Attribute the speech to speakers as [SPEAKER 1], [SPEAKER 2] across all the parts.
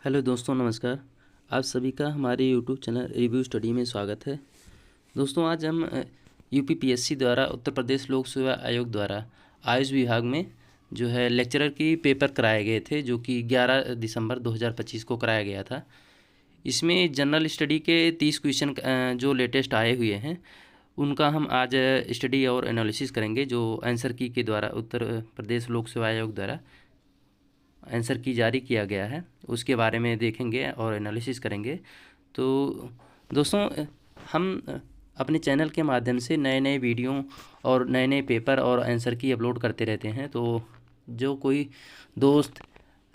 [SPEAKER 1] Hello दोस्तों, नमस्कार। आप सभी का हमारे यूट्यूब चैनल रिव्यू स्टडी में स्वागत है। दोस्तों, आज हम यूपीपीएससी द्वारा उत्तर प्रदेश लोक सेवा आयोग द्वारा आयुष विभाग में जो है लेक्चरर की पेपर कराए गए थे, जो कि 11 दिसंबर 2025 को कराया गया था। इसमें जनरल स्टडी के 30 क्वेश्चन जो लेटेस्ट आए हुए हैं उनका हम आज स्टडी और एनालिसिस करेंगे, जो आंसर की के द्वारा उत्तर प्रदेश लोक सेवा आयोग द्वारा आंसर की जारी किया गया है, उसके बारे में देखेंगे और एनालिसिस करेंगे। तो दोस्तों, हम अपने चैनल के माध्यम से नए नए वीडियो और नए नए पेपर और आंसर की अपलोड करते रहते हैं। तो जो कोई दोस्त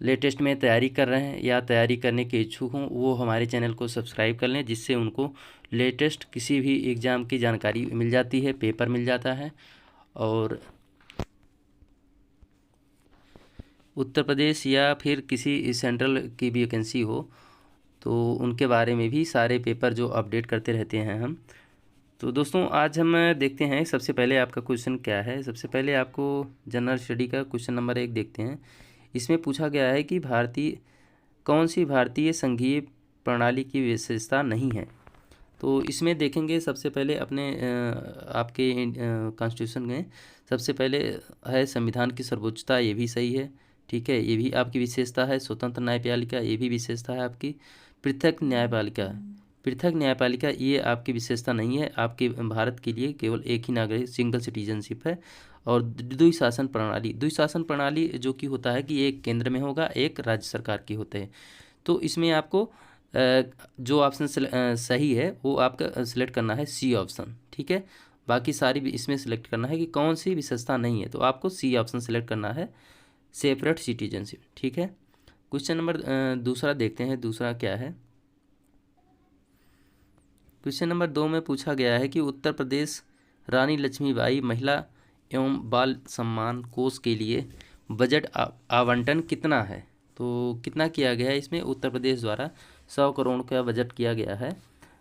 [SPEAKER 1] लेटेस्ट में तैयारी कर रहे हैं या तैयारी करने के इच्छुक हों, वो हमारे चैनल को सब्सक्राइब कर लें, जिससे उनको लेटेस्ट किसी भी एग्ज़ाम की जानकारी मिल जाती है, पेपर मिल जाता है। और उत्तर प्रदेश या फिर किसी सेंट्रल की भी वैकेंसी हो तो उनके बारे में भी सारे पेपर जो अपडेट करते रहते हैं हम। तो दोस्तों, आज हम देखते हैं सबसे पहले आपका क्वेश्चन क्या है। सबसे पहले आपको जनरल स्टडी का क्वेश्चन नंबर 1 देखते हैं। इसमें पूछा गया है कि कौन सी भारतीय संघीय प्रणाली की विशेषता नहीं है। तो इसमें देखेंगे सबसे पहले अपने आपके कॉन्स्टिट्यूशन में सबसे पहले है संविधान की सर्वोच्चता, ये भी सही है, ठीक है, ये भी आपकी विशेषता है। स्वतंत्र न्यायपालिका, ये भी विशेषता है आपकी। पृथक न्यायपालिका ये आपकी विशेषता नहीं है। आपके भारत के लिए केवल एक ही नागरिक, सिंगल सिटीजनशिप है। और द्विशासन प्रणाली जो कि होता है कि एक केंद्र में होगा, एक राज्य सरकार की होते हैं। तो इसमें आपको जो ऑप्शन सही है वो आपका सिलेक्ट करना है सी ऑप्शन, ठीक है। बाकी सारी भी इसमें सिलेक्ट करना है कि कौन सी विशेषता नहीं है, तो आपको सी ऑप्शन सिलेक्ट करना है, सेपरेट सिटीजनशिप, ठीक है। क्वेश्चन नंबर दूसरा देखते हैं, दूसरा क्या है। क्वेश्चन नंबर 2 में पूछा गया है कि उत्तर प्रदेश रानी लक्ष्मीबाई महिला एवं बाल सम्मान कोष के लिए बजट आवंटन कितना है। तो कितना किया गया है इसमें, उत्तर प्रदेश द्वारा 100 करोड़ का बजट किया गया है,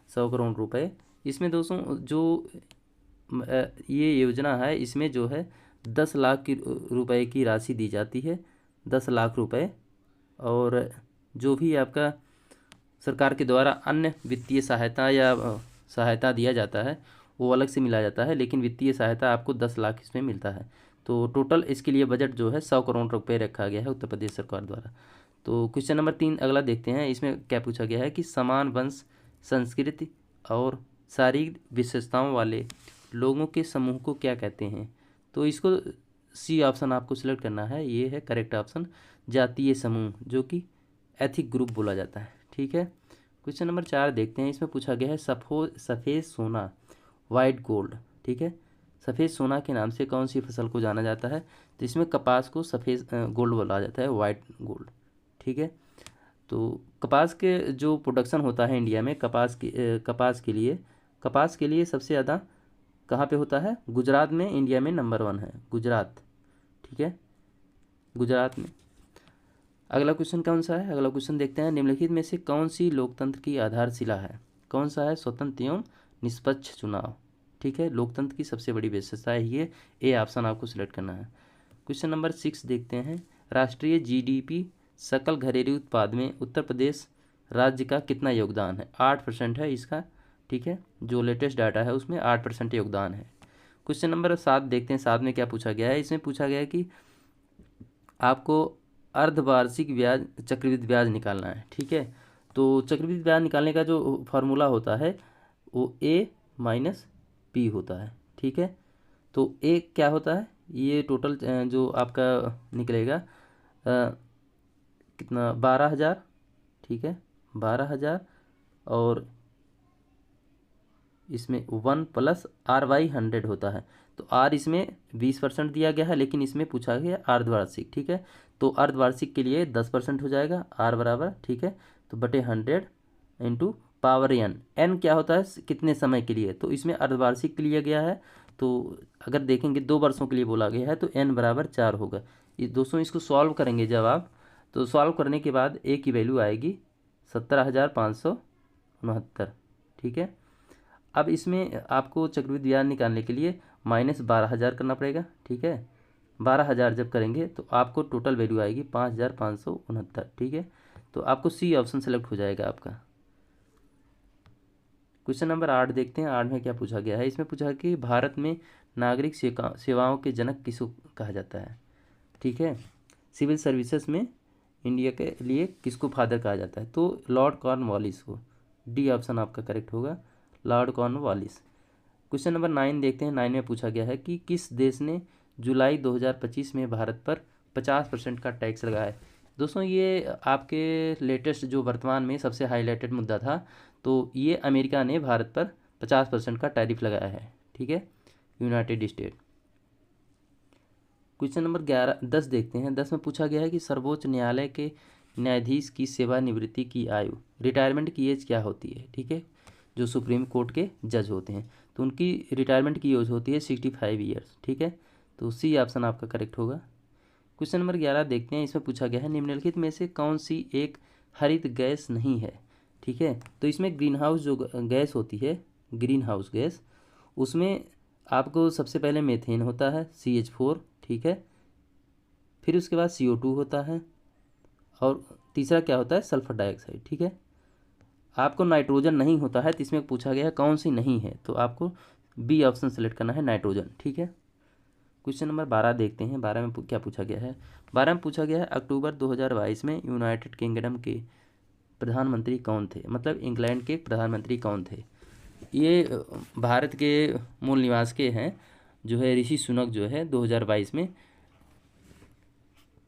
[SPEAKER 1] 100 करोड़ रुपए। इसमें दोस्तों जो ये योजना है, इसमें जो है 10 लाख की रुपए की राशि दी जाती है, 10 लाख रुपए। और जो भी आपका सरकार के द्वारा अन्य वित्तीय सहायता या सहायता दिया जाता है वो अलग से मिला जाता है, लेकिन वित्तीय सहायता आपको 10 लाख इसमें मिलता है। तो टोटल इसके लिए बजट जो है 100 करोड़ रुपए रखा गया है उत्तर प्रदेश सरकार द्वारा। तो क्वेश्चन नंबर 3 अगला देखते हैं। इसमें क्या पूछा गया है कि समान वंश, संस्कृति और शारीरिक विशेषताओं वाले लोगों के समूह को क्या कहते हैं। तो इसको सी ऑप्शन आपको सिलेक्ट करना है, ये है करेक्ट ऑप्शन, जातीय समूह, जो कि एथिक ग्रुप बोला जाता है, ठीक है। क्वेश्चन नंबर 4 देखते हैं। इसमें पूछा गया है सफ़ेद सोना, वाइट गोल्ड, ठीक है। सफ़ेद सोना के नाम से कौन सी फसल को जाना जाता है। तो इसमें कपास को सफ़ेद गोल्ड बोला जाता है, वाइट गोल्ड, ठीक है। तो कपास के जो प्रोडक्शन होता है इंडिया में, कपास के लिए सबसे ज़्यादा कहाँ पे होता है, गुजरात में, इंडिया में नंबर 1 है गुजरात, ठीक है, गुजरात में। अगला क्वेश्चन कौन सा है, अगला क्वेश्चन देखते हैं। निम्नलिखित में से कौन सी लोकतंत्र की आधारशिला है। कौन सा है, स्वतंत्र एवं निष्पक्ष चुनाव, ठीक है। लोकतंत्र की सबसे बड़ी विशेषता है ये, ए ऑप्शन आपको सिलेक्ट करना है। क्वेश्चन नंबर 6 देखते हैं। राष्ट्रीय जीडीपी सकल घरेलू उत्पाद में उत्तर प्रदेश राज्य का कितना योगदान है। 8% है इसका, ठीक है। जो लेटेस्ट डाटा है उसमें 8% योगदान है। क्वेश्चन नंबर 7 देखते हैं। 7 में क्या पूछा गया है। इसमें पूछा गया है कि आपको अर्धवार्षिक ब्याज, चक्रवृद्धि ब्याज निकालना है, ठीक है। तो चक्रवृद्धि ब्याज निकालने का जो फार्मूला होता है वो ए माइनस पी होता है, ठीक है। तो ए क्या होता है, ये टोटल जो आपका निकलेगा कितना, 12,000, ठीक है, 12,000। और इसमें 1 प्लस R/100 होता है। तो R इसमें 20% दिया गया है, लेकिन इसमें पूछा गया अर्धवार्षिक, ठीक है। तो अर्धवार्षिक के लिए 10% हो जाएगा, R बराबर, ठीक है। तो बटे 100 इंटू पावर n क्या होता है, कितने समय के लिए। तो इसमें अर्धवार्षिक के लिए गया है, तो अगर देखेंगे 2 वर्षों के लिए बोला गया है, तो n बराबर 4 होगा। ये दोस्तों इसको सॉल्व करेंगे जब आप, तो सॉल्व करने के बाद a की वैल्यू आएगी 17,569, ठीक है। अब इसमें आपको चक्रवृद्धि ब्याज निकालने के लिए -12,000 करना पड़ेगा, ठीक है। 12,000 जब करेंगे तो आपको टोटल वैल्यू आएगी 5,569, ठीक है। तो आपको सी ऑप्शन सेलेक्ट हो जाएगा आपका। क्वेश्चन नंबर 8 देखते हैं। 8 में क्या पूछा गया है, इसमें पूछा है कि भारत में नागरिक सेवाओं के जनक किसको कहा जाता है। ठीक है, सिविल सर्विसेज में इंडिया के लिए किसको फादर कहा जाता है, तो लॉर्ड कॉर्नवालिस को। डी ऑप्शन आपका करेक्ट होगा, लॉर्ड कॉर्नवालिस। क्वेश्चन नंबर 9 देखते हैं। 9 में पूछा गया है कि किस देश ने जुलाई 2025 में भारत पर 50% का टैक्स लगाया है। दोस्तों ये आपके लेटेस्ट जो वर्तमान में सबसे हाईलाइटेड मुद्दा था, तो ये अमेरिका ने भारत पर 50% का टैरिफ लगाया है। ठीक है, यूनाइटेड स्टेट। क्वेश्चन नंबर 10 देखते हैं। 10 में पूछा गया है कि सर्वोच्च न्यायालय के न्यायाधीश की सेवानिवृत्ति की आयु, रिटायरमेंट की एज क्या होती है। ठीक है, जो सुप्रीम कोर्ट के जज होते हैं तो उनकी रिटायरमेंट की एज होती है 65 ईयर्स। ठीक है, तो सी ऑप्शन आपका करेक्ट होगा। क्वेश्चन नंबर 11 देखते हैं। इसमें पूछा गया है निम्नलिखित में से कौन सी एक हरित गैस नहीं है। ठीक है, तो इसमें ग्रीन हाउस जो गैस होती है, ग्रीन हाउस गैस, उसमें आपको सबसे पहले मेथेन होता है CH4। ठीक है, फिर उसके बाद CO2 होता है, और तीसरा क्या होता है, सल्फर डाइऑक्साइड। ठीक है, आपको नाइट्रोजन नहीं होता है, तो इसमें पूछा गया है कौन सी नहीं है, तो आपको बी ऑप्शन सेलेक्ट करना है, नाइट्रोजन। ठीक है, क्वेश्चन नंबर 12 देखते हैं। 12 में क्या पूछा गया है। 12 में पूछा गया है अक्टूबर 2022 में यूनाइटेड किंगडम के प्रधानमंत्री कौन थे, मतलब इंग्लैंड के प्रधानमंत्री कौन थे। ये भारत के मूल निवास के हैं, जो है ऋषि सुनक, जो है 2022 में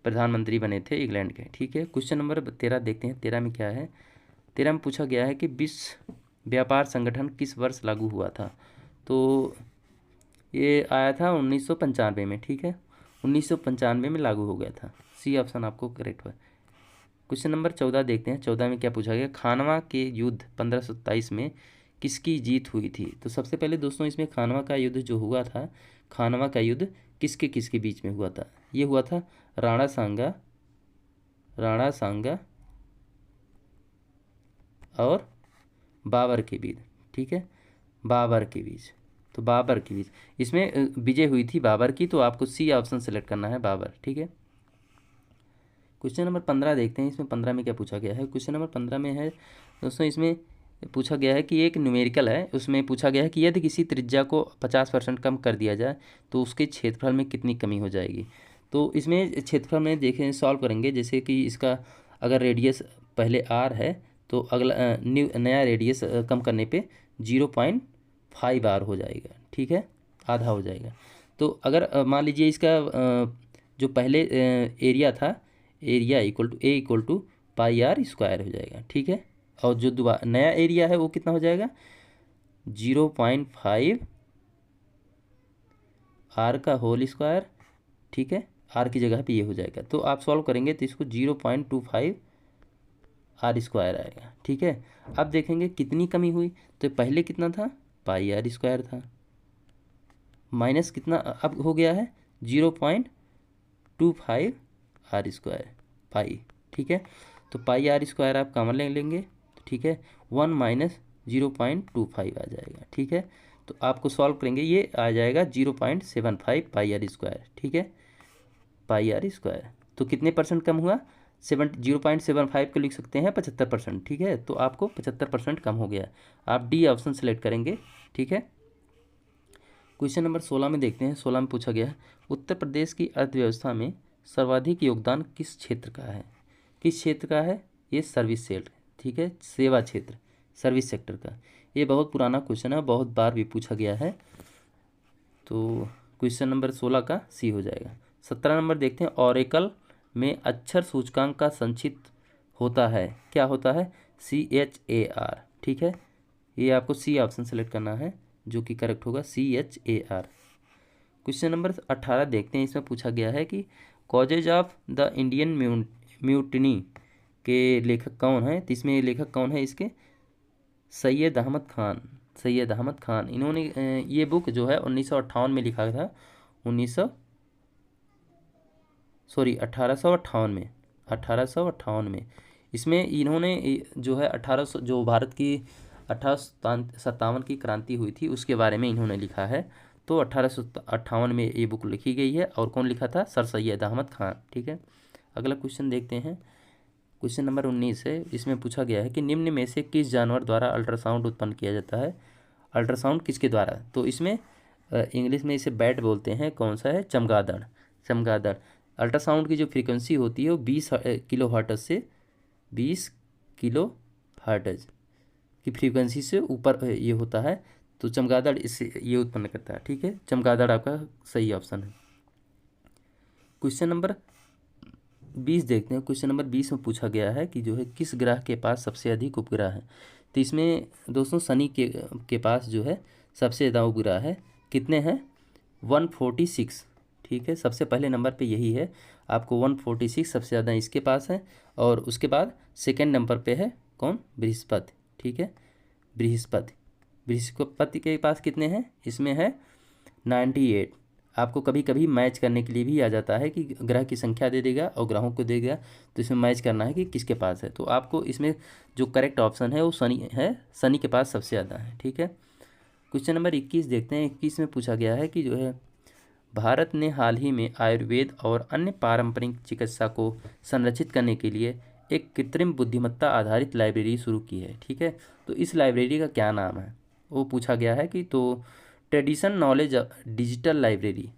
[SPEAKER 1] प्रधानमंत्री बने थे इंग्लैंड के। ठीक है, क्वेश्चन नंबर 13 देखते हैं। 13 में क्या है। 13 में पूछा गया है कि विश्व व्यापार संगठन किस वर्ष लागू हुआ था, तो ये आया था 1995 में। ठीक है, 1995 में लागू हो गया था। सी ऑप्शन आपको करेक्ट है। क्वेश्चन नंबर 14 देखते हैं। 14 में क्या पूछा गया, खानवा के युद्ध 1527 में किसकी जीत हुई थी। तो सबसे पहले दोस्तों इसमें खानवा का युद्ध जो हुआ था, खानवा का युद्ध किसके किसके बीच में हुआ था। ये हुआ था राणा सांगा और बाबर के बीच। ठीक है, बाबर के बीच, तो बाबर के बीच इसमें विजय हुई थी बाबर की, तो आपको सी ऑप्शन सेलेक्ट करना है, बाबर। ठीक है, क्वेश्चन नंबर 15 देखते हैं। इसमें 15 में क्या पूछा गया है। क्वेश्चन नंबर 15 में है दोस्तों, इसमें पूछा गया है कि एक न्यूमेरिकल है, उसमें पूछा गया है कि यदि किसी त्रिज्या को 50% कम कर दिया जाए तो उसके क्षेत्रफल में कितनी कमी हो जाएगी। तो इसमें क्षेत्रफल में देखें, सॉल्व करेंगे, जैसे कि इसका अगर रेडियस पहले r है, तो अगला नया रेडियस कम करने पे 0.5 r हो जाएगा। ठीक है, आधा हो जाएगा। तो अगर मान लीजिए इसका जो पहले एरिया था, area equal to pi r square हो जाएगा। ठीक है, और जो दोबारा नया एरिया है वो कितना हो जाएगा, 0.5 r का होल स्क्वायर। ठीक है, r की जगह पे ये हो जाएगा, तो आप सॉल्व करेंगे तो इसको 0.25 r स्क्वायर आएगा। ठीक है, अब देखेंगे कितनी कमी हुई, तो पहले कितना था, पाई r स्क्वायर था, माइनस कितना अब हो गया है 0.25 r स्क्वायर पाई। ठीक है, तो पाई r स्क्वायर आप कॉमन ले लेंगे, ठीक है, 1 माइनस 0.25 आ जाएगा। ठीक है, तो आपको सॉल्व करेंगे, ये आ जाएगा 0.75 पाई r स्क्वायर। ठीक है, पाई r स्क्वायर, तो कितने परसेंट कम हुआ, 0.75 को लिख सकते हैं 75%। ठीक है, तो आपको 75% कम हो गया, आप डी ऑप्शन सेलेक्ट करेंगे। ठीक है, क्वेश्चन नंबर 16 में देखते हैं। 16 में पूछा गया है उत्तर प्रदेश की अर्थव्यवस्था में सर्वाधिक योगदान किस क्षेत्र का है। किस क्षेत्र का है, ये सर्विस सेक्टर। ठीक है, सेवा क्षेत्र, सर्विस सेक्टर का। ये बहुत पुराना क्वेश्चन है, बहुत बार भी पूछा गया है, तो क्वेश्चन नंबर 16 का सी हो जाएगा। 17 नंबर देखते हैं। ओरेकल में अक्षर सूचकांक का संक्षिप्त होता है, क्या होता है, CHAR। ठीक है, ये आपको सी ऑप्शन सेलेक्ट करना है, जो कि करेक्ट होगा, CHAR। क्वेश्चन नंबर 18 देखते हैं। इसमें पूछा गया है कि causes of the Indian mutiny के लेखक कौन है। तो इसमें लेखक कौन है इसके, सैयद अहमद खान। सैयद अहमद खान, इन्होंने ये बुक जो है 1958 में लिखा था, 1858 में। इसमें इन्होंने जो है 1800 जो भारत की 1857 की क्रांति हुई थी उसके बारे में इन्होंने लिखा है, तो 1858 में ये बुक लिखी गई है। और कौन लिखा था, सर सैयद अहमद खान। ठीक है, अगला क्वेश्चन देखते हैं। क्वेश्चन नंबर 19 है, इसमें पूछा गया है कि निम्न में से किस जानवर द्वारा अल्ट्रासाउंड उत्पन्न किया जाता है। अल्ट्रासाउंड किसके द्वारा, तो इसमें इंग्लिश में इसे बैट बोलते हैं। कौन सा है, चमगादड़। चमगादड़। अल्ट्रासाउंड की जो फ्रीक्वेंसी होती है वो 20 किलो हर्ट्ज से 20 किलो हर्ट्ज की फ्रीक्वेंसी से ऊपर ये होता है, तो चमगादड़ इससे ये उत्पन्न करता है। ठीक है, चमगादड़ आपका सही ऑप्शन है। क्वेश्चन नंबर 20 देखते हैं। क्वेश्चन नंबर 20 में पूछा गया है कि जो है किस ग्रह के पास सबसे अधिक उपग्रह है। तो इसमें दोस्तों शनि के पास जो है सबसे ज़्यादा उपग्रह है। कितने हैं, 146। ठीक है, सबसे पहले नंबर पे यही है, आपको 146 सबसे ज़्यादा इसके पास है। और उसके बाद सेकेंड नंबर पे है कौन, बृहस्पति। ठीक है, बृहस्पति। बृहस्पति के पास कितने हैं, इसमें है 98। आपको कभी कभी मैच करने के लिए भी आ जाता है कि ग्रह की संख्या दे देगा और ग्रहों को देगा, तो इसमें मैच करना है कि किसके पास है। तो आपको इसमें जो करेक्ट ऑप्शन है वो शनि है, शनि के पास सबसे ज़्यादा है। ठीक है, क्वेश्चन नंबर 21 देखते हैं। 21 में पूछा गया है कि जो है भारत ने हाल ही में आयुर्वेद और अन्य पारंपरिक चिकित्सा को संरक्षित करने के लिए एक कृत्रिम बुद्धिमत्ता आधारित लाइब्रेरी शुरू की है। ठीक है, तो इस लाइब्रेरी का क्या नाम है, वो पूछा गया है कि तो tradition knowledge digital library,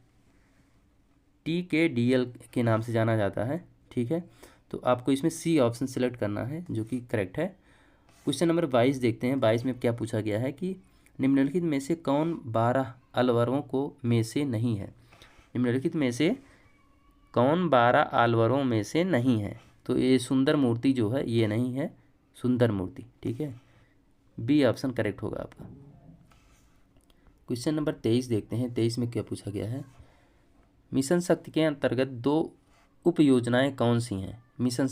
[SPEAKER 1] TKDL के नाम से जाना जाता है। ठीक है, तो आपको इसमें सी ऑप्शन सेलेक्ट करना है जो कि करेक्ट है। क्वेश्चन नंबर 22 देखते हैं। 22 में क्या पूछा गया है कि निम्नलिखित में से कौन 12 अलवरों को में से नहीं है। निम्नलिखित में से कौन 12 अलवरों में से नहीं है, तो ये सुंदर मूर्ति जो है ये नहीं है, सुंदर मूर्ति। ठीक है, बी ऑप्शन करेक्ट होगा आपका। क्वेश्चन नंबर 23 देखते हैं। 23 में क्या पूछा गया है, मिशन शक्ति के अंतर्गत 2 उप योजनाएं कौन सी हैं। मिशन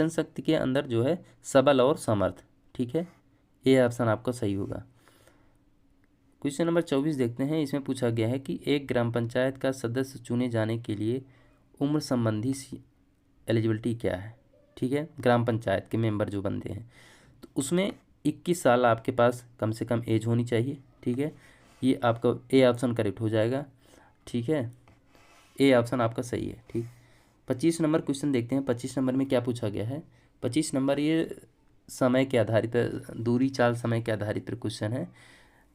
[SPEAKER 1] शक्ति के अंदर जो है सबल और समर्थ। ठीक है, ये ऑप्शन आपका सही होगा। क्वेश्चन नंबर 24 देखते हैं। इसमें पूछा गया है कि एक ग्राम पंचायत का सदस्य चुने जाने के लिए उम्र संबंधी एलिजिबिलिटी क्या है। ठीक है, ग्राम पंचायत के मेंबर जो बनते हैं तो उसमें 21 साल आपके पास कम से कम एज होनी चाहिए। ठीक है, ये आपका ए ऑप्शन करेक्ट हो जाएगा। ठीक है, ए ऑप्शन आपका सही है। ठीक, 25 नंबर क्वेश्चन देखते हैं। 25 नंबर में क्या पूछा गया है। 25 नंबर ये समय के आधारित पर, दूरी चाल समय के आधारित पर क्वेश्चन है।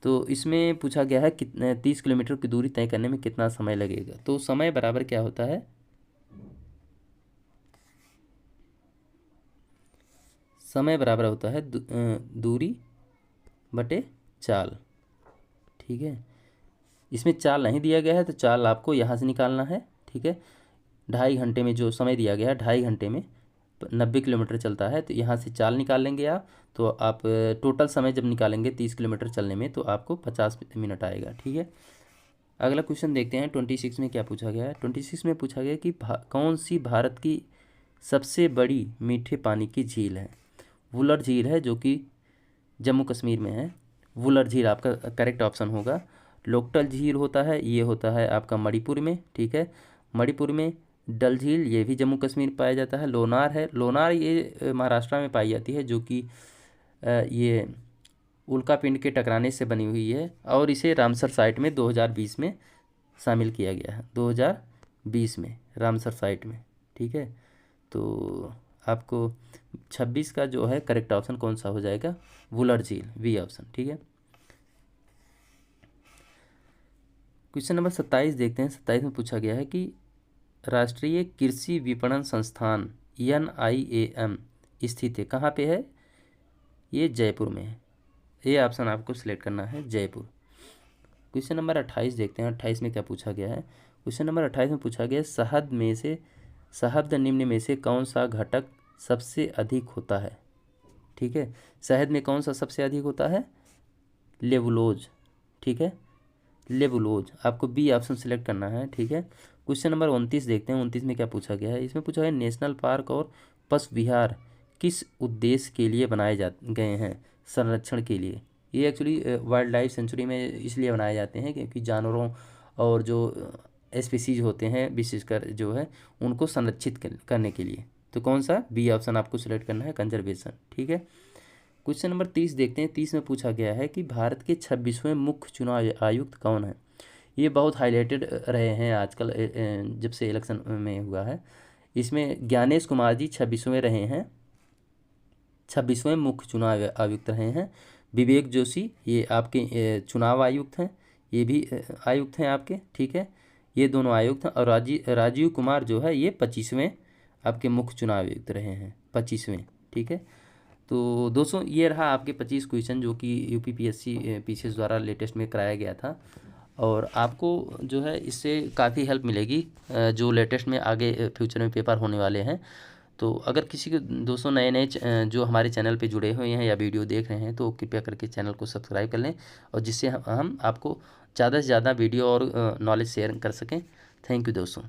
[SPEAKER 1] तो इसमें पूछा गया है कितने 30 किलोमीटर की दूरी तय करने में कितना समय लगेगा। तो समय बराबर क्या होता है, समय बराबर होता है दूरी बटे चाल। ठीक है, इसमें चाल नहीं दिया गया है तो चाल आपको यहाँ से निकालना है। ठीक है, 2.5 घंटे में जो समय दिया गया है, 2.5 घंटे में 90 किलोमीटर चलता है, तो यहाँ से चाल निकाल लेंगे आप, तो आप टोटल समय जब निकालेंगे 30 किलोमीटर चलने में तो आपको 50 मिनट आएगा। ठीक है, अगला क्वेश्चन देखते हैं। 26 में क्या पूछा गया है। 26 में पूछा गया कि कौन सी भारत की सबसे बड़ी मीठे पानी की झील है। वुलर झील है जो कि जम्मू कश्मीर में है। वुलर झील आपका करेक्ट ऑप्शन होगा। लोकटल झील होता है, ये होता है आपका मणिपुर में। ठीक है, मणिपुर में। डल झील ये भी जम्मू कश्मीर में पाया जाता है। लोनार है, लोनार ये महाराष्ट्र में पाई जाती है, जो कि ये उल्कापिंड के टकराने से बनी हुई है और इसे रामसर साइट में 2020 में शामिल किया गया है। 2020 में रामसर साइट में। ठीक है, तो आपको 26 का जो है करेक्ट ऑप्शन कौन सा हो जाएगा, वुलर झील, बी ऑप्शन। ठीक है, क्वेश्चन नंबर 27 देखते हैं। 27 में पूछा गया है कि राष्ट्रीय कृषि विपणन संस्थान NIAM स्थित है, कहाँ पे है, ये जयपुर में है। ये ऑप्शन आपको सिलेक्ट करना है, जयपुर। क्वेश्चन नंबर 28 देखते हैं। 28 में क्या पूछा गया है। क्वेश्चन नंबर 28 में पूछा गया है शहद निम्न में से कौन सा घटक सबसे अधिक होता है। ठीक है, शहद में कौन सा सबसे अधिक होता है, लेबुलोज। ठीक है, लेबुलोज, आपको बी ऑप्शन सिलेक्ट करना है। ठीक है, क्वेश्चन नंबर 29 देखते हैं। 29 में क्या पूछा गया है। इसमें पूछा है नेशनल पार्क और पशु विहार किस उद्देश्य के लिए बनाए गए हैं, संरक्षण के लिए। ये एक्चुअली वाइल्ड लाइफ सेंचुरी में इसलिए बनाए जाते हैं क्योंकि जानवरों और जो स्पीसीज होते हैं विशेषकर जो है उनको संरक्षित करने के लिए। तो कौन सा, बी ऑप्शन आपको सिलेक्ट करना है, कंजर्वेशन। ठीक है, क्वेश्चन नंबर 30 देखते हैं। 30 में पूछा गया है कि भारत के 26वें मुख्य चुनाव आयुक्त कौन है। ये बहुत हाईलाइटेड रहे हैं आजकल, जब से इलेक्शन में हुआ है। इसमें ज्ञानेश कुमार जी 26वें रहे हैं, 26वें मुख्य चुनाव आयुक्त रहे हैं। विवेक जोशी ये आपके चुनाव आयुक्त हैं, ये भी आयुक्त हैं आपके, ठीक है, ये दोनों आयुक्त हैं। और राजीव कुमार जो है ये 25वें आपके मुख्य चुनाव आयुक्त रहे हैं, 25वें, ठीक है। तो दोस्तों ये रहा आपके 25 क्वेश्चन जो कि यूपीपीएससी पीसीएस द्वारा लेटेस्ट में कराया गया था। और आपको जो है इससे काफ़ी हेल्प मिलेगी जो लेटेस्ट में आगे फ्यूचर में पेपर होने वाले हैं। तो अगर किसी के दोस्तों नए नए जो हमारे चैनल पे जुड़े हुए हैं या वीडियो देख रहे हैं तो कृपया करके चैनल को सब्सक्राइब कर लें, और जिससे हम आपको ज़्यादा से ज़्यादा वीडियो और नॉलेज शेयर कर सकें। थैंक यू दोस्तों।